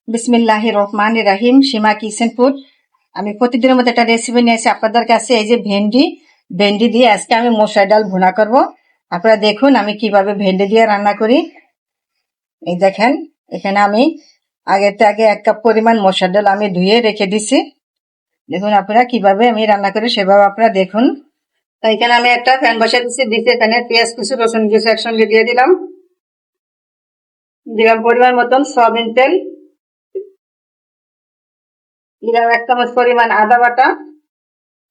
বিসমিল্লাহির রহমানির রহিম। সীমা kitchen food. আমি প্রতিদিনের মতো একটা রেসিপি নিয়ে এসে আপনাদের কাছে। এই যে ভেন্ডি দিয়ে আজকে আমি মসুর ডাল ভুনা করব। আপনারা দেখুন আমি কিভাবে ভেন্ডি দিয়ে রান্না করি। এই দেখেন, এখানে আমি আগে 1 কাপ পরিমাণ মসুর ডাল আমি ধুয়ে রেখে দিছি। দেখুন আপনারা কিভাবে আমি রান্না করি সেভাবে আপনারা দেখুন। তো এখানে আমি একটা প্যান বসিয়ে দিচ্ছি। এখানে পেঁয়াজ কুচি, রসুন কুচি একসঙ্গে দিয়ে দিলাম পরিমাণ মতন সয়াবিন তেল, দিলাম 1 চামচ পরিমাণ আদা বাটা,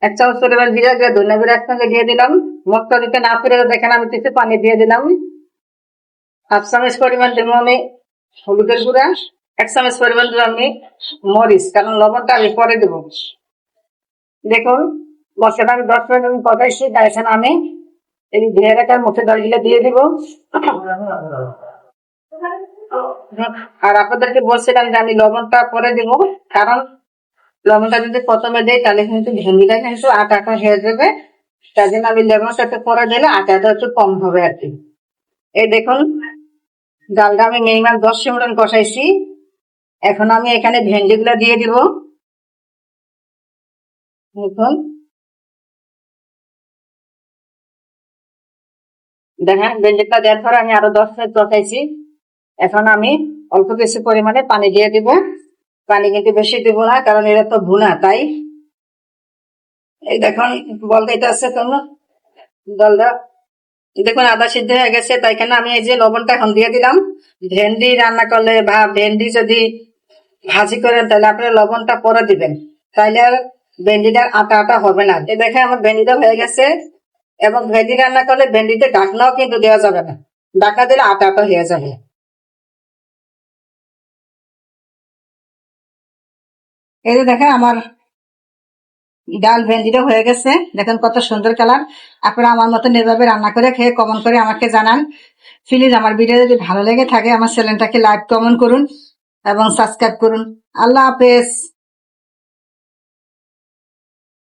1 চামচ পরিমাণ জিরা গুঁড়া, ধনিয়া গুঁড়া একসঙ্গে দিয়ে দিলাম। মশলা দিতে না পেরে দেখেন আমি কিছু পানি দিয়ে দিলাম। 1/2 চামচ পরিমাণ দেবো আমি হলুদের গুঁড়া, 1 চামচ পরিমাণ দেবো আমি মরিচ, কারণ লবণটা আমি পরে দেবো। দেখুন মশলাটা আমি 10 মিনিট কষাইছি। এখন আমি এই ধুয়ে রাখার মশলা ডালগুলো দিয়ে দিব। আর আপনাদেরকে বলছিলাম যে আমি লবণটা পরে দিব, কারণ লবণটা যদি প্রথমে দেয় তাহলে কিন্তু ভেন্ডিটা কিন্তু আটা হয়ে যাবে। তার জন্য আমি লবণটা একটু পরে দিলে আটাটা একটু কম হবে আর কি। এই দেখুন ডালটা আমি মিনিমাম 10 মিনিট কষাইছি। এখন আমি এখানে ভেন্ডিগুলো দিয়ে দিব। দেখুন দেখেন ভেন্ডিটা দেওয়ার পরে আমি আরো 10 মিনিট কষাইছি। এখন আমি অল্প কিছু পরিমাণে পানি দিয়ে দিব। পানি কিন্তু বেশি দিব না, কারণ এটা তো ভুনা, তাই এই দেখুন বলতে এটা আছে তোমার ডালটা। দেখুন আদা সিদ্ধ হয়ে গেছে, তাই এখানে আমি এই যে লবণটা এখন দিয়ে দিলাম। ভেন্ডি রান্না করলে বা ভেন্ডি যদি ভাজি করেন তাহলে আপনারা লবণটা পরে দিবেন, তাইলে আর ভেন্ডিটার আটা আটা হবে না। এই দেখেন আমার ভেন্ডিটা হয়ে গেছে। এবং ভেন্ডি রান্না করলে ভেন্ডিতে ঢাকনাও কিন্তু দেওয়া যাবে না, ঢাকা দিলে আটা আটা হয়ে যাবে। এই যে দেখেন আমার ডাল ভেন্ডিটা হয়ে গেছে। দেখেন কত সুন্দর কালার। আপনারা আমার মতন এভাবে রান্না করে খেয়ে কমেন্ট করে আমাকে জানান। প্লিজ আমার ভিডিও যদি ভালো লেগে থাকে আমার চ্যানেলটাকে লাইক কমেন্ট করুন এবং সাবস্ক্রাইব করুন। আল্লাহ হাফেজ।